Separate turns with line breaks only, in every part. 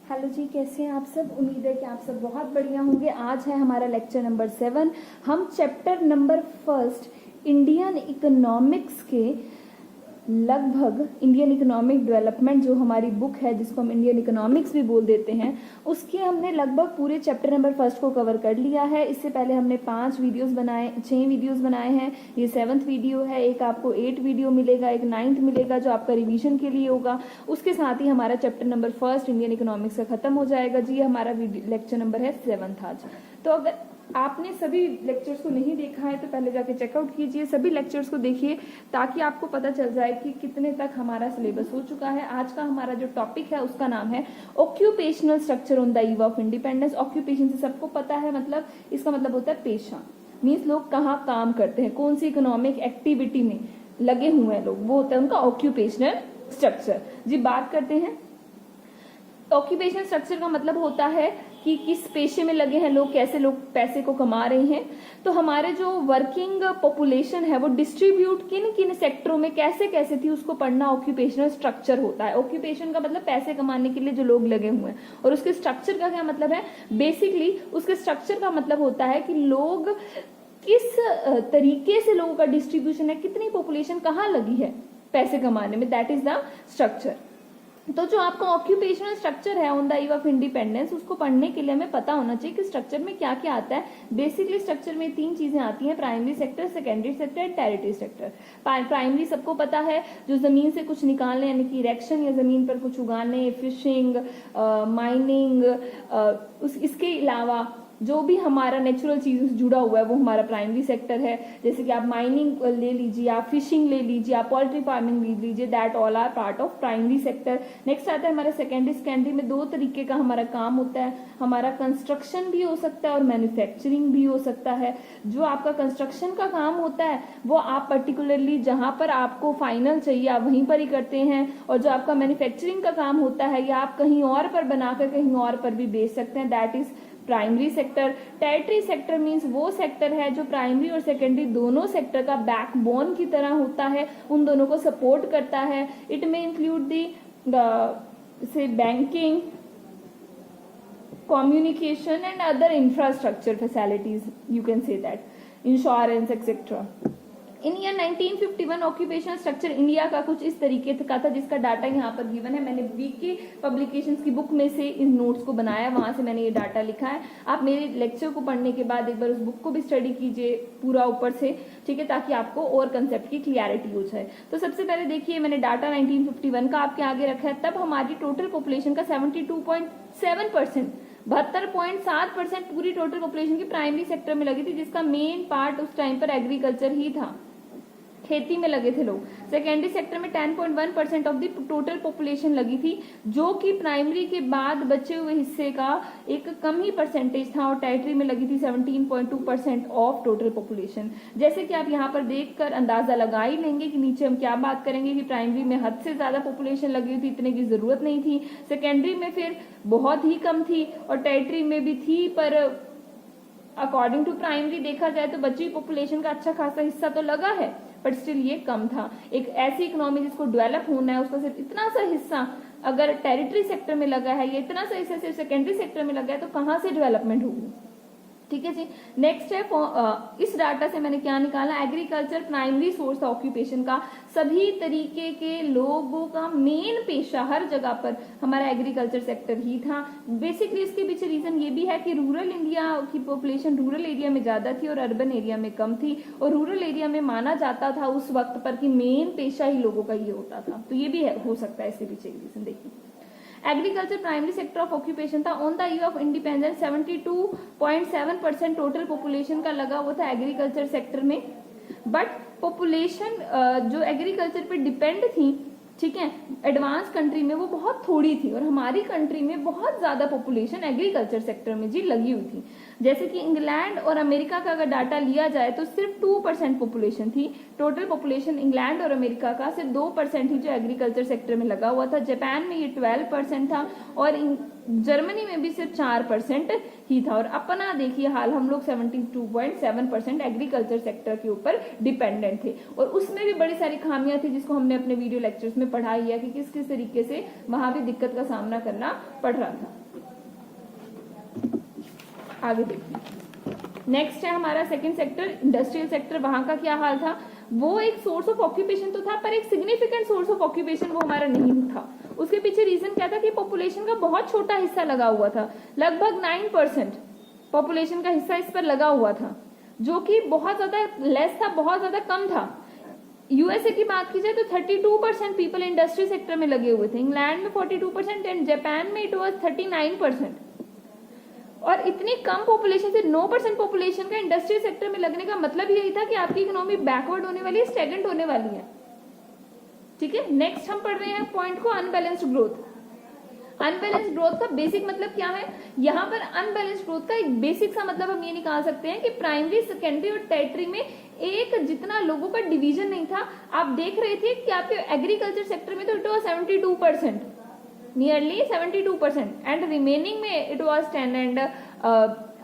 Hello जी, कैसे हैं आप सब। उम्मीद है कि आप सब बहुत बढ़िया होंगे। आज है हमारा लेक्चर नंबर 7। हम चैप्टर नंबर 1 इंडियन इकोनॉमिक्स के लगभग इंडियन इकोनॉमिक डेवलपमेंट जो हमारी बुक है, जिसको हम इंडियन इकोनॉमिक्स भी बोल देते हैं, उसके हमने लगभग पूरे चैप्टर नंबर 1 को कवर कर लिया है। इससे पहले हमने 6 वीडियोस बनाए हैं। ये 7th वीडियो है। एक आपको 8 वीडियो मिलेगा, एक 9th मिलेगा जो आपका रिवीजन के लिए होगा। उसके साथ ही हमारा चैप्टर नंबर 1 इंडियन इकोनॉमिक्स का खत्म हो जाएगा जी। हमारा लेक्चर नंबर है 7 आज। तो अगर आपने सभी लेक्चर्स को नहीं देखा है तो पहले जाके चेकआउट कीजिए, सभी लेक्चर्स को देखिए, ताकि आपको पता चल जाए कि कितने तक हमारा सिलेबस हो चुका है। आज का हमारा जो टॉपिक है उसका नाम है occupational structure on the eve of independence. Occupation से सबको पता है, मतलब इसका मतलब होता है पेशा। मीन्स लोग कहाँ काम करते हैं, कौन सी इकोनॉमिक एक्टिविटी में लगे हुए हैं लोग, वो होता है उनका ऑक्यूपेशनल स्ट्रक्चर जी। बात करते हैं ऑक्यूपेशनल स्ट्रक्चर का मतलब होता है कि किस पेशे में लगे हैं लोग, कैसे लोग पैसे को कमा रहे हैं। तो हमारे जो वर्किंग पॉपुलेशन है वो डिस्ट्रीब्यूट किन किन सेक्टरों में कैसे कैसे थी, उसको पढ़ना ऑक्यूपेशनल स्ट्रक्चर होता है। ऑक्यूपेशन का मतलब पैसे कमाने के लिए जो लोग लगे हुए हैं, और उसके स्ट्रक्चर का क्या मतलब है। बेसिकली उसके स्ट्रक्चर का मतलब होता है कि लोग किस तरीके से लोगों का डिस्ट्रीब्यूशन है, कितनी पॉपुलेशन कहाँ लगी है पैसे कमाने में, दैट इज द स्ट्रक्चर। तो जो आपका ऑक्यूपेशनल स्ट्रक्चर है on the eve of independence, उसको पढ़ने के लिए हमें पता होना चाहिए कि स्ट्रक्चर में क्या क्या आता है। बेसिकली स्ट्रक्चर में 3 चीजें आती हैं, primary sector, secondary sector and territory sector. Primary सबको पता है, जो जमीन से कुछ निकालने यानी कि इरेक्शन या जमीन पर कुछ उगाने, फिशिंग, माइनिंग, इसके अलावा जो भी हमारा नेचुरल चीजों से जुड़ा हुआ है वो हमारा प्राइमरी सेक्टर है। जैसे कि आप माइनिंग ले लीजिए, आप फिशिंग ले लीजिए, आप पोल्ट्री फार्मिंग ले लीजिए, that all are part of primary sector. Next आता है हमारा सेकेंडरी। सेकेंडरी में 2 तरीके का हमारा काम होता है, हमारा कंस्ट्रक्शन भी हो सकता है और मैन्युफैक्चरिंग भी हो सकता है। जो आपका कंस्ट्रक्शन का काम होता है वो आप पर्टिकुलरली जहां पर आपको फाइनल चाहिए आप वहीं पर ही करते हैं, और जो आपका मैन्युफैक्चरिंग का काम होता है या आप कहीं और पर बनाकर कहीं और पर भी बेच सकते हैं, that is primary sector. Territory sector means वो सेक्टर है जो प्राइमरी और सेकेंडरी दोनों सेक्टर का बैकबोन की तरह होता है, उन दोनों को सपोर्ट करता है। इट में इंक्लूड दी से banking, communication and other infrastructure facilities, you can say that, insurance etc. In year 1951 occupational structure India का कुछ इस तरीके का था, जिसका डाटा यहाँ पर गिवन है। मैंने बीके पब्लिकेशंस की बुक में से इन नोट्स को बनाया, वहां से मैंने ये डाटा लिखा है। आप मेरे लेक्चर को पढ़ने के बाद एक बार उस बुक को भी स्टडी कीजिए पूरा ऊपर से, ठीक है, ताकि आपको और कंसेप्ट की क्लियरिटी हो जाए। तो सबसे पहले देखिए, मैंने डाटा 1951 का आपके आगे रखा है। तब हमारी टोटल पॉपुलेशन का 72.7%, 72.7% पूरी टोटल पॉपुलेशन की प्राइमरी सेक्टर में लगी थी, जिसका मेन पार्ट उस टाइम पर एग्रीकल्चर ही था, खेती में लगे थे लोग। सेकेंडरी सेक्टर में 10.1% ऑफ द टोटल पॉपुलेशन लगी थी, जो कि प्राइमरी के बाद बचे हुए हिस्से का एक कम ही परसेंटेज था, और टेरिटरी में लगी थी 17.2% ऑफ टोटल पॉपुलेशन। जैसे कि आप यहाँ पर देखकर अंदाजा लगा ही लेंगे कि नीचे हम क्या बात करेंगे कि प्राइमरी में हद से ज्यादा पॉपुलेशन लगी हुई थी, इतने की जरूरत नहीं थी। सेकेंडरी में फिर बहुत ही कम थी, और टेरिटरी में भी थी, पर अकॉर्डिंग टू प्राइमरी देखा जाए तो बची पॉपुलेशन का अच्छा खासा हिस्सा तो लगा है, बट स्टिल ये कम था। एक ऐसी इकोनॉमी जिसको डेवलप होना है, उसका सिर्फ इतना सा हिस्सा अगर टेरिटरी सेक्टर में लगा है, या इतना सा हिस्सा सिर्फ सेकेंडरी सेक्टर में लगा है, तो कहाँ से डेवलपमेंट होगी। ठीक है जी। नेक्स्ट है, इस डाटा से मैंने क्या निकाला, एग्रीकल्चर प्राइमरी सोर्स ऑक्यूपेशन का। सभी तरीके के लोगों का मेन पेशा हर जगह पर हमारा एग्रीकल्चर सेक्टर ही था। बेसिकली इसके पीछे रीजन ये भी है कि रूरल इंडिया की पॉपुलेशन रूरल एरिया में ज्यादा थी और अर्बन एरिया में कम थी, और रूरल एरिया में माना जाता था उस वक्त पर कि मेन पेशा ही लोगों का ये होता था। तो ये भी हो सकता है इसके पीछे रीजन। देखिए, agriculture primary sector of occupation था on the eve of independence. 72.7% total population का लगा हुआ था एग्रीकल्चर सेक्टर में, बट पॉपुलेशन जो एग्रीकल्चर पे डिपेंड थी, ठीक है, एडवांस कंट्री में वो बहुत थोड़ी थी, और हमारी कंट्री में बहुत ज्यादा पॉपुलेशन एग्रीकल्चर सेक्टर में जी लगी हुई थी। जैसे कि इंग्लैंड और अमेरिका का अगर डाटा लिया जाए तो सिर्फ 2% पॉपुलेशन थी। टोटल पॉपुलेशन इंग्लैंड और अमेरिका का सिर्फ 2% ही जो एग्रीकल्चर सेक्टर में लगा हुआ था। जापान में ये 12% था, और जर्मनी में भी सिर्फ 4% ही था। और अपना देखिए हाल, हम लोग 72.7% एग्रीकल्चर सेक्टर के ऊपर डिपेंडेंट थे, और उसमें भी बड़ी सारी खामियां थी जिसको हमने अपने वीडियो लेक्चर्स में पढ़ा ही है कि किस किस तरीके से वहां भी दिक्कत का सामना करना पड़ रहा था। आगे देखिए, नेक्स्ट है हमारा सेकंड सेक्टर, इंडस्ट्रियल सेक्टर। वहां का क्या हाल था? वो एक सोर्स ऑफ ऑक्यूपेशन तो था, पर एक सिग्निफिकेंट सोर्स ऑफ ऑक्यूपेशन वो हमारा नहीं था। उसके पीछे रीजन क्या था कि पॉपुलेशन का बहुत छोटा हिस्सा लगा हुआ था, लगभग 9% पॉपुलेशन का हिस्सा इस पर लगा हुआ था, जो कि बहुत ज्यादा लेस था, बहुत ज्यादा कम था। यूएसए की बात की जाए तो 32% पीपल इंडस्ट्री सेक्टर में लगे हुए थे, इंग्लैंड में 42% एंड जापान में इट वॉज 39%। और इतनी कम पॉपुलेशन से 9% पॉपुलेशन का इंडस्ट्री सेक्टर में लगने का मतलब यही था कि आपकी इकोनॉमी बैकवर्ड होने वाली है, स्टेगनेंट होने वाली है। ठीक है, नेक्स्ट हम पढ़ रहे हैं पॉइंट को, अनबैलेंस्ड ग्रोथ। अनबैलेंस्ड ग्रोथ का बेसिक मतलब क्या है? यहाँ पर अनबैलेंस्ड ग्रोथ का एक बेसिक सा मतलब हम ये निकाल सकते हैं कि प्राइमरी, सेकेंडरी और टेरिटरी में एक जितना लोगों का डिवीजन नहीं था। आप देख रहे थे कि आपके एग्रीकल्चर सेक्टर में तो it was 72%, nearly 72%, and remaining में it was 10 and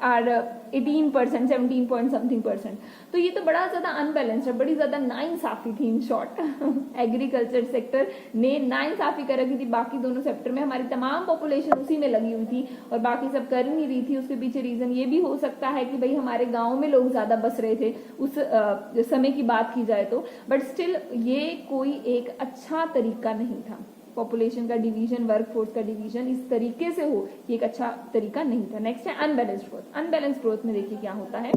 18%, 17 point something %। तो ये तो बड़ा ज्यादा अनबैलेंस्ड है, बड़ी ज्यादा नाइंसाफी थी इन शॉर्ट। एग्रीकल्चर सेक्टर ने नाइंसाफी कर रखी थी बाकी दोनों सेक्टर में, हमारी तमाम पॉपुलेशन उसी में लगी हुई थी और बाकी सब कर नहीं रही थी। उसके पीछे रीजन ये भी हो सकता है कि भाई हमारे गाँव में लोग ज्यादा बस रहे थे उस समय की बात की जाए तो, बट स्टिल ये कोई एक अच्छा तरीका नहीं था। पॉपुलेशन का डिवीजन, वर्कफोर्स का डिवीजन इस तरीके से हो, ये एक अच्छा तरीका नहीं था। नेक्स्ट है अनबैलेंस्ड ग्रोथ। अनबैलेंस्ड ग्रोथ में देखिए क्या होता है,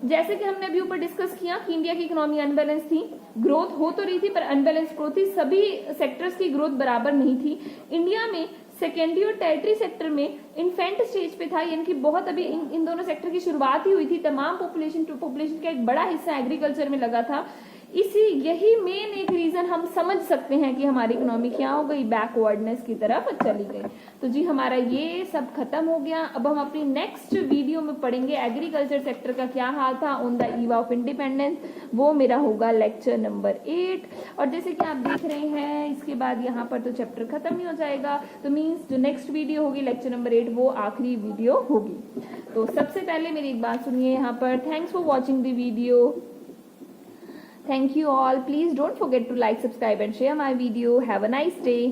जैसे कि हमने अभी ऊपर डिस्कस किया कि इंडिया की इकोनॉमी अनबैलेंस थी, ग्रोथ हो तो रही थी पर अनबैलेंस ग्रोथ थी, सभी सेक्टर्स की ग्रोथ बराबर नहीं थी। इंडिया में सेकेंडरी और टेरिटरी सेक्टर में इन्फेंट स्टेज पे था, यानी कि बहुत अभी इन दोनों सेक्टर की शुरुआत ही हुई थी। तमाम पॉपुलेशन का एक बड़ा हिस्सा एग्रीकल्चर में लगा था। यही मेन एक रीजन हम समझ सकते हैं कि हमारी इकोनॉमी क्या हो गई, बैकवर्डनेस की तरफ चली गई। तो जी हमारा ये सब खत्म हो गया। अब हम अपनी नेक्स्ट वीडियो में पढ़ेंगे एग्रीकल्चर सेक्टर का क्या हाल था on the eve of independence. वो मेरा होगा लेक्चर नंबर 8। और जैसे कि आप देख रहे हैं इसके बाद यहाँ पर तो चैप्टर खत्म ही हो जाएगा, तो मीन्स जो नेक्स्ट वीडियो होगी लेक्चर नंबर 8 वो आखिरी वीडियो होगी। तो सबसे पहले मेरी एक बात सुनिए यहाँ पर, thanks for watching the video. Thank you all. Please don't forget to like, subscribe and share my video. Have a nice day.